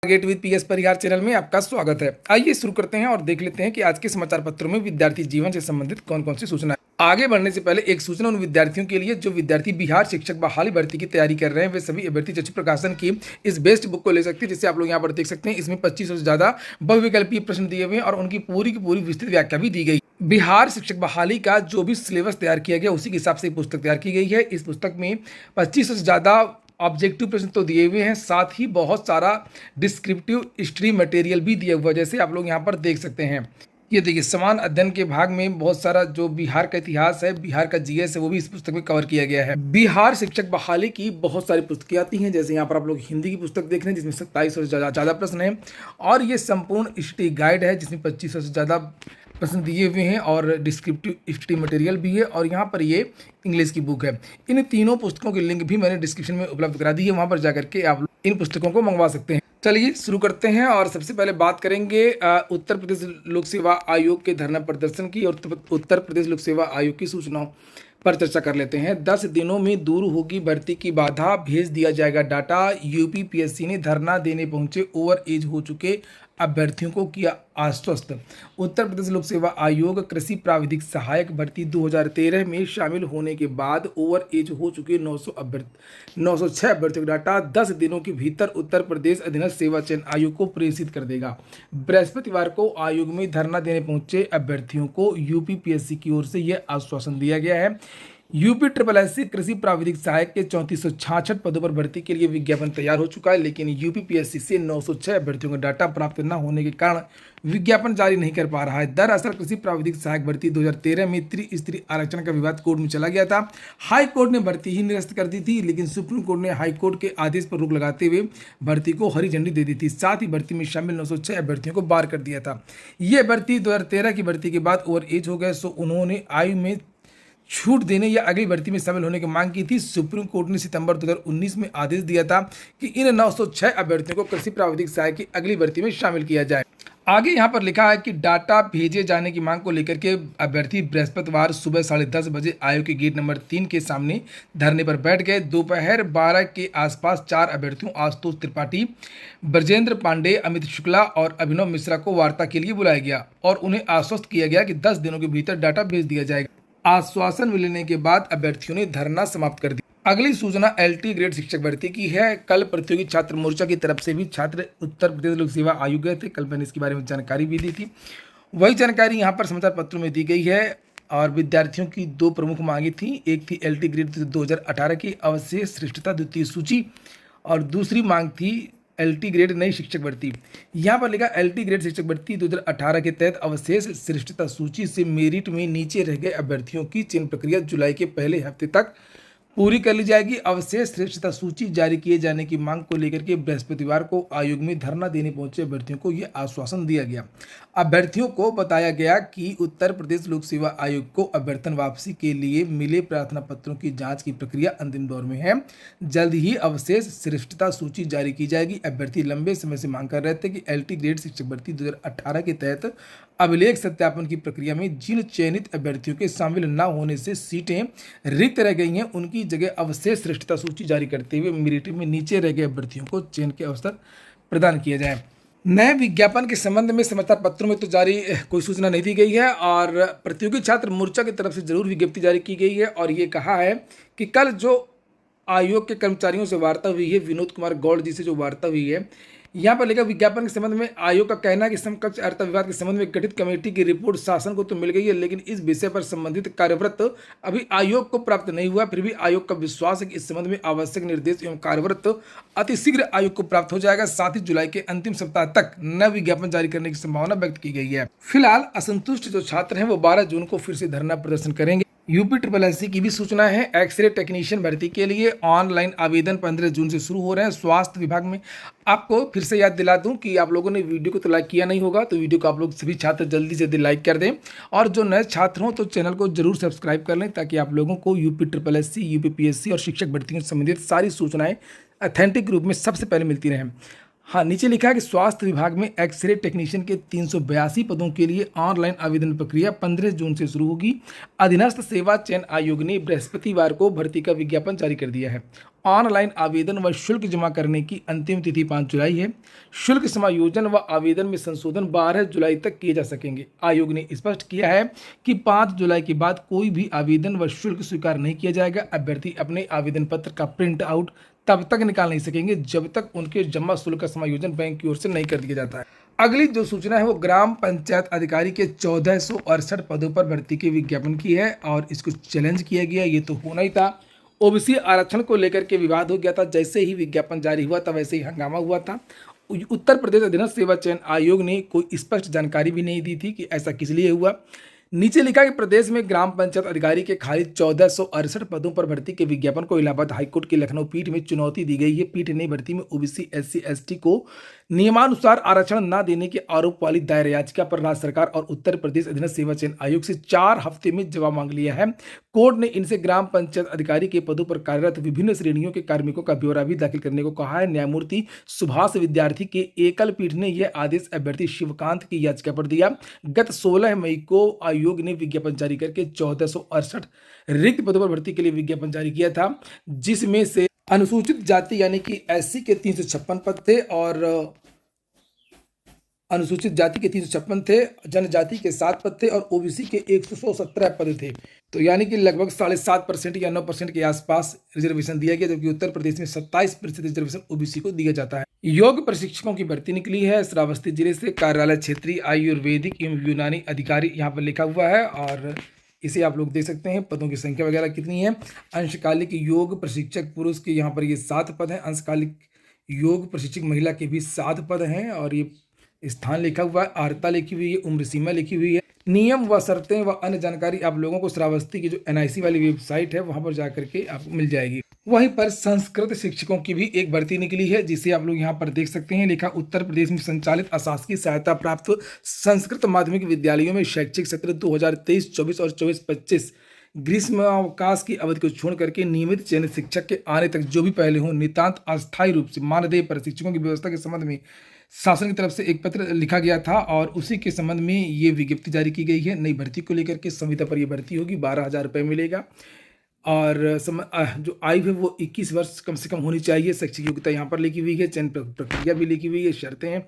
Gate with PS Parihar channel में आपका स्वागत है। आइए शुरू करते हैं और देख लेते हैं कि आज के समाचार पत्रों में विद्यार्थी जीवन से संबंधित कौन कौन सी सूचना है। आगे बढ़ने से पहले एक सूचना उन विद्यार्थियों के लिए जो विद्यार्थी बिहार शिक्षक बहाली भर्ती की तैयारी कर रहे हैं। वे सभी अभ्यर्थी चक्षु प्रकाशन की इस बेस्ट बुक को ले सकते हैं, जिसे आप लोग यहाँ पर देख सकते हैं। इसमें 2500 से ज्यादा बहुविकल्पीय प्रश्न दिए हुए हैं और उनकी पूरी की पूरी विस्तृत व्याख्या भी दी गई। बिहार शिक्षक बहाली का जो भी सिलेबस तैयार किया गया उसी के हिसाब से पुस्तक तैयार की गई है। इस पुस्तक में 2500 से ज्यादा ऑब्जेक्टिव प्रश्न तो दिए हुए हैं, साथ ही बहुत सारा डिस्क्रिप्टिव हिस्ट्री मटेरियल भी दिया हुआ है, जैसे आप लोग यहाँ पर देख सकते हैं। ये देखिए, समान अध्ययन के भाग में बहुत सारा जो बिहार का इतिहास है, बिहार का जीएस है, वो भी इस पुस्तक में कवर किया गया है। बिहार शिक्षक बहाली की बहुत सारी पुस्तकें आती हैं, जैसे यहाँ पर आप लोग हिंदी की पुस्तक देख रहे हैं जिसमें 2700 से ज़्यादा प्रश्न हैं, और ये संपूर्ण हिस्ट्री गाइड है जिसमें 2500 से ज़्यादा प्रश्न दिए हुए हैं और डिस्क्रिप्टिव हिस्ट्री मटेरियल भी है, और यहाँ पर ये इंग्लिश की बुक है। इन तीनों पुस्तकों की लिंक भी मैंने डिस्क्रिप्शन में उपलब्ध करा दी है, वहाँ पर जाकर के आप इन पुस्तकों को मंगवा सकते हैं। चलिए शुरू करते हैं और सबसे पहले बात करेंगे उत्तर प्रदेश लोक सेवा आयोग के धरना प्रदर्शन की और उत्तर प्रदेश लोक सेवा आयोग की सूचनाओं पर चर्चा कर लेते हैं। 10 दिनों में दूर होगी भर्ती की बाधा, भेज दिया जाएगा डाटा। यूपीपीएससी ने धरना देने पहुंचे ओवर एज हो चुके अभ्यर्थियों को किया आश्वस्त। उत्तर प्रदेश लोक सेवा आयोग कृषि प्राविधिक सहायक भर्ती 2013 में शामिल होने के बाद ओवर एज हो चुके 906 अभ्यर्थियों का डाटा 10 दिनों के भीतर उत्तर प्रदेश अधीनस्थ सेवा चयन आयोग को प्रेषित कर देगा। बृहस्पतिवार को आयोग में धरना देने पहुंचे अभ्यर्थियों को यूपीपीएससी की ओर से यह आश्वासन दिया गया है। यूपी ट्रिपल एस कृषि प्राविधिक सहायक के 3466 पदों पर भर्ती के लिए विज्ञापन तैयार हो चुका है, लेकिन यूपीपीएससी से 906 अभ्यर्थियों का डाटा प्राप्त न होने के कारण विज्ञापन जारी नहीं कर पा रहा है। दरअसल कृषि प्राविधिक सहायक भर्ती 2013 में त्रिस्तरीय आरक्षण का विवाद कोर्ट में चला गया था। हाई कोर्ट ने भर्ती ही निरस्त कर दी थी, लेकिन सुप्रीम कोर्ट ने हाई कोर्ट के आदेश पर रोक लगाते हुए भर्ती को हरी झंडी दे दी थी। साथ ही भर्ती में शामिल 906 अभ्यर्थियों को बाहर कर दिया था। ये भर्ती 2013 की भर्ती के बाद ओवर एज हो गए, सो उन्होंने आयु में छूट देने या अगली भर्ती में शामिल होने की मांग की थी। सुप्रीम कोर्ट ने सितंबर 2019 में आदेश दिया था कि इन 906 अभ्यर्थियों को कृषि प्राविधिक सहायक की अगली भर्ती में शामिल किया जाए। आगे यहाँ पर लिखा है कि डाटा भेजे जाने की मांग को लेकर के अभ्यर्थी बृहस्पतिवार सुबह 10:30 बजे आयोग के गेट नंबर 3 के सामने धरने पर बैठ गए। दोपहर 12 के आसपास 4 अभ्यर्थियों आशुतोष त्रिपाठी, ब्रजेंद्र पांडे, अमित शुक्ला और अभिनव मिश्रा को वार्ता के लिए बुलाया गया और उन्हें आश्वस्त किया गया कि 10 दिनों के भीतर डाटा भेज दिया जाएगा। आश्वासन मिलने के बाद अभ्यर्थियों ने धरना समाप्त कर दिया। अगली सूचना एलटी ग्रेड शिक्षक भर्ती की है। कल प्रतियोगी छात्र मोर्चा की तरफ से भी छात्र उत्तर प्रदेश लोक सेवा आयोग गए थे। कल मैंने इसके बारे में जानकारी भी दी थी, वही जानकारी यहाँ पर समाचार पत्रों में दी गई है। और विद्यार्थियों की 2 प्रमुख मांगे थी, एक थी एलटी ग्रेड 2018 की अवशेष श्रेष्ठता द्वितीय सूची और दूसरी मांग थी एलटी ग्रेड नई शिक्षक भर्ती। यहाँ पर लिखा एलटी ग्रेड शिक्षक भर्ती 2018 के तहत अवशेष श्रेष्ठता सूची से मेरिट में नीचे रह गए अभ्यर्थियों की चयन प्रक्रिया जुलाई के पहले हफ्ते तक पूरी कर ली जाएगी। अवशेष श्रेष्ठता सूची जारी किए जाने की मांग को लेकर के बृहस्पतिवार को आयोग में धरना देने पहुंचे अभ्यर्थियों को यह आश्वासन दिया गया। अभ्यर्थियों को बताया गया कि उत्तर प्रदेश लोक सेवा आयोग को अभ्यर्थन वापसी के लिए मिले प्रार्थना पत्रों की जांच की प्रक्रिया अंतिम दौर में है। जल्द ही अवशेष श्रेष्ठता सूची जारी की जाएगी। अभ्यर्थी लंबे समय से मांग कर रहे थे कि एलटी ग्रेड शिक्षक भर्ती 2018 के तहत अभिलेख सत्यापन की प्रक्रिया में जिन चयनित अभ्यर्थियों के शामिल न होने से सीटें रिक्त रह गई हैं, उनकी जगह अवशेष श्रेष्ठता सूची जारी करते हुए मेरिट में नीचे रह गए अभ्यर्थियों को चयन के अवसर प्रदान किया जाए। नए विज्ञापन के संबंध में समाचार पत्रों में तो जारी कोई सूचना नहीं दी गई है, और प्रतियोगी छात्र मोर्चा की तरफ से जरूर विज्ञप्ति जारी की गई है और ये कहा है कि कल जो आयोग के कर्मचारियों से वार्ता हुई है, विनोद कुमार गौड़ जी से जो वार्ता हुई है, यहाँ पर लिखा विज्ञापन के संबंध में आयोग का कहना है कि समकक्ष अर्थ विवाद के संबंध में गठित कमेटी की रिपोर्ट शासन को तो मिल गई है, लेकिन इस विषय पर संबंधित कार्यव्रत अभी आयोग को प्राप्त नहीं हुआ। फिर भी आयोग का विश्वास है कि इस संबंध में आवश्यक निर्देश एवं कार्यव्रत अतिशीघ्र आयोग को प्राप्त हो जाएगा। साथ ही जुलाई के अंतिम सप्ताह तक नया विज्ञापन जारी करने की संभावना व्यक्त की गई है। फिलहाल असंतुष्ट जो छात्र हैं वो 12 जून को फिर से धरना प्रदर्शन करेंगे। यूपी ट्रिपल एस की भी सूचना है। एक्सरे टेक्नीशियन भर्ती के लिए ऑनलाइन आवेदन 15 जून से शुरू हो रहे हैं। स्वास्थ्य विभाग में आपको फिर से याद दिला दूं कि आप लोगों ने वीडियो को तो लाइक किया नहीं होगा, तो वीडियो को आप लोग सभी छात्र जल्दी से लाइक कर दें, और जो नए छात्र हों तो चैनल को जरूर सब्सक्राइब कर लें, ताकि आप लोगों को यूपी ट्रिपल एस यूपीपीएससी और शिक्षक भर्तियों से संबंधित सारी सूचनाएं ऑथेंटिक रूप में सबसे पहले मिलती रहें। हाँ, नीचे लिखा है कि स्वास्थ्य विभाग में एक्सरे टेक्नीशियन के 382 पदों के लिए ऑनलाइन आवेदन प्रक्रिया 15 जून से शुरू होगी। अधीनस्थ सेवा चयन आयोग ने बृहस्पतिवार को भर्ती का विज्ञापन जारी कर दिया है। ऑनलाइन आवेदन व शुल्क जमा करने की अंतिम तिथि 5 जुलाई है। शुल्क समायोजन व आवेदन में संशोधन 12 जुलाई तक किए जा सकेंगे। आयोग ने स्पष्ट किया है कि 5 जुलाई के बाद कोई भी आवेदन व शुल्क स्वीकार नहीं किया जाएगा। अभ्यर्थी अपने आवेदन पत्र का प्रिंट आउट तब तक निकाल नहीं सकेंगे जब तक उनके जमा शुल्क का समायोजन बैंक की ओर से नहीं कर दिया जाता है। अगली जो सूचना है वो ग्राम पंचायत अधिकारी के 1468 पदों पर भर्ती के विज्ञापन की है और इसको चैलेंज किया गया। ये तो होना ही था। ओबीसी आरक्षण को लेकर के विवाद हो गया था। जैसे ही विज्ञापन जारी हुआ था वैसे ही हंगामा हुआ था। उत्तर प्रदेश अधीनस्थ सेवा चयन आयोग ने कोई स्पष्ट जानकारी भी नहीं दी थी कि ऐसा किस लिए हुआ। नीचे लिखा कि प्रदेश में ग्राम पंचायत अधिकारी के खाली 1468 पदों पर भर्ती के विज्ञापन को इलाहाबाद हाईकोर्ट की लखनऊ पीठ में चुनौती दी गई है। पीठ ने भर्ती में ओबीसी एससी एसटी को नियमानुसार आरक्षण न देने के आरोप वाली दायर याचिका पर राज्य सरकार और उत्तर प्रदेश अधीनस्थ सेवा चयन आयोग से 4 हफ्ते में जवाब मांग लिया है। कोर्ट ने इनसे ग्राम पंचायत अधिकारी के पदों पर कार्यरत विभिन्न श्रेणियों के कार्मिकों का ब्यौरा भी दाखिल करने को कहा है। न्यायमूर्ति सुभाष विद्यार्थी के एकल पीठ ने यह आदेश अभ्यर्थी शिवकांत की याचिका पर दिया। गत 16 मई को आयोग ने विज्ञापन जारी करके 1468 रिक्त पदों पर भर्ती के लिए विज्ञापन जारी किया था, जिसमें से अनुसूचित जाति यानी कि एससी के 356 पद थे और अनुसूचित जाति के 356 थे, जनजाति के 7 पद थे और ओबीसी के 117 पद थे। तो यानी कि लगभग 7.5% या 9% के आसपास रिजर्वेशन दिया गया, जबकि उत्तर प्रदेश में 27% रिजर्वेशन ओबीसी को दिया जाता है। योग प्रशिक्षकों की भर्ती निकली है श्रावस्ती जिले से। कार्यालय क्षेत्रीय आयुर्वेदिक एवं यूनानी अधिकारी यहाँ पर लिखा हुआ है और इसे आप लोग देख सकते हैं। पदों की संख्या वगैरह कितनी है। अंशकालिक योग प्रशिक्षक पुरुष के यहाँ पर ये 7 पद हैं। अंशकालिक योग प्रशिक्षक महिला के भी 7 पद हैं और ये स्थान लिखा हुआ है, अर्हता लिखी हुई है, उम्र सीमा लिखी हुई है। नियम व शर्तें व अन्य जानकारी आप लोगों को श्रावस्ती की जो एनआईसी वाली वेबसाइट है वहां पर जाकर के आपको मिल जाएगी। वहीं पर संस्कृत शिक्षकों की भी एक भर्ती निकली है, जिसे आप लोग यहाँ पर देख सकते हैं। लिखा उत्तर प्रदेश में संचालित अशासकीय सहायता प्राप्त संस्कृत माध्यमिक विद्यालयों में शैक्षिक सत्र 2023-24 और 24-25 ग्रीष्मावकाश की अवधि को छोड़ करके नियमित चयनित शिक्षक के आने तक जो भी पहले हों नितांत अस्थायी रूप से मानदेय पर शिक्षकों की व्यवस्था के संबंध में शासन की तरफ से एक पत्र लिखा गया था और उसी के संबंध में ये विज्ञप्ति जारी की गई है। नई भर्ती को लेकर के संविदा पर यह भर्ती होगी। 12,000 रुपये मिलेगा और जो आयु है वो 21 वर्ष कम से कम होनी चाहिए। शैक्षिक योग्यता यहाँ पर लिखी हुई है, चयन प्रक्रिया भी लिखी हुई है, शर्तें हैं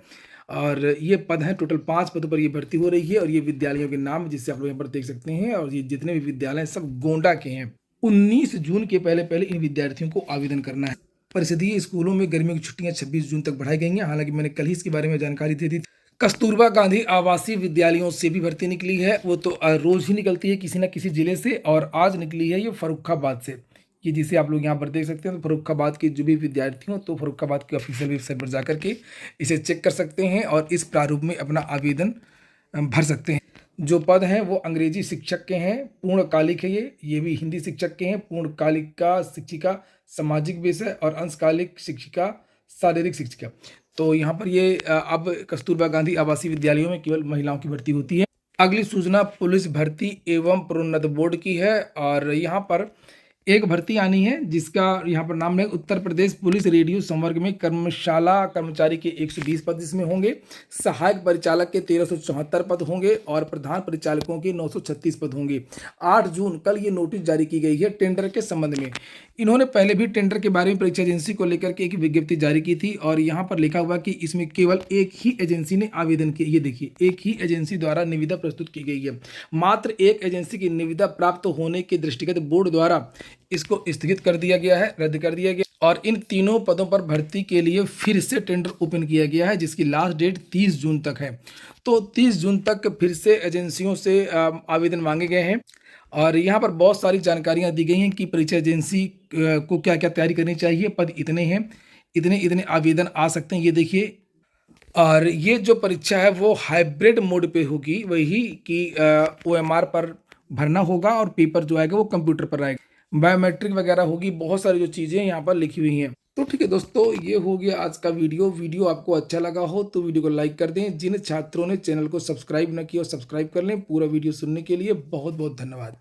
और ये पद हैं। टोटल 5 पदों पर ये भर्ती हो रही है और ये विद्यालयों के नाम जिससे आप लोग यहाँ पर देख सकते हैं और ये जितने भी विद्यालय हैं सब गोंडा के हैं। 19 जून के पहले इन विद्यार्थियों को आवेदन करना है। परिषदीय स्कूलों में गर्मियों की छुट्टियां 26 जून तक बढ़ाई गई हैं। हालांकि मैंने कल ही इसके बारे में जानकारी दे दी। कस्तूरबा गांधी आवासीय विद्यालयों से भी भर्ती निकली है। वो तो रोज ही निकलती है किसी न किसी जिले से और आज निकली है ये फर्रुखाबाद से। ये जिसे आप लोग यहाँ पर देख सकते हैं। तो फर्रुखाबाद के जो भी विद्यार्थी हो तो फर्रुखाबाद की ऑफिशियल वेबसाइट पर जाकर के इसे चेक कर सकते हैं और इस प्रारूप में अपना आवेदन भर सकते हैं। जो पद हैं वो अंग्रेजी शिक्षक के हैं, पूर्णकालिक है ये भी हिंदी शिक्षक के हैं, पूर्णकालिका शिक्षिका सामाजिक विषय और अंशकालिक शिक्षिका शारीरिक शिक्षिका। तो यहाँ पर ये अब कस्तूरबा गांधी आवासीय विद्यालयों में केवल महिलाओं की भर्ती होती है। अगली सूचना पुलिस भर्ती एवं प्रोन्नत बोर्ड की है और यहाँ पर एक भर्ती आनी है जिसका यहाँ पर नाम है उत्तर प्रदेश पुलिस रेडियो संवर्ग में कर्मशाला कर्मचारी के 120 पद इसमें होंगे। सहायक परिचालक के 1374 पद होंगे और प्रधान परिचालकों के 936 पद होंगे। 8 जून कल ये नोटिस जारी की गई है टेंडर के संबंध में। इन्होंने पहले भी टेंडर के बारे में परीक्षा एजेंसी को लेकर के एक विज्ञप्ति जारी की थी और यहाँ पर लिखा हुआ कि इसमें केवल एक ही एजेंसी ने आवेदन किया। ये देखिए, एक ही एजेंसी द्वारा निविदा प्रस्तुत की गई है। मात्र एक एजेंसी की निविदा प्राप्त होने के दृष्टिगत बोर्ड द्वारा इसको स्थगित कर दिया गया है, रद्द कर दिया गया और इन तीनों पदों पर भर्ती के लिए फिर से टेंडर ओपन किया गया है जिसकी लास्ट डेट 30 जून तक है। तो 30 जून तक फिर से एजेंसियों से आवेदन मांगे गए हैं और यहाँ पर बहुत सारी जानकारियाँ दी गई हैं कि परीक्षा एजेंसी को क्या क्या तैयारी करनी चाहिए। पद इतने हैं, इतने आवेदन आ सकते हैं, ये देखिए। और ये जो परीक्षा है वो हाइब्रिड मोड पे होगी, वही कि OMR पर भरना होगा और पेपर जो आएगा वो कंप्यूटर पर आएगा, बायोमेट्रिक वगैरह होगी। बहुत सारी जो चीज़ें यहाँ पर लिखी हुई हैं। तो ठीक है दोस्तों, ये हो गया आज का वीडियो आपको अच्छा लगा हो तो वीडियो को लाइक कर दें। जिन छात्रों ने चैनल को सब्सक्राइब न किया सब्सक्राइब कर लें। पूरा वीडियो सुनने के लिए बहुत बहुत धन्यवाद।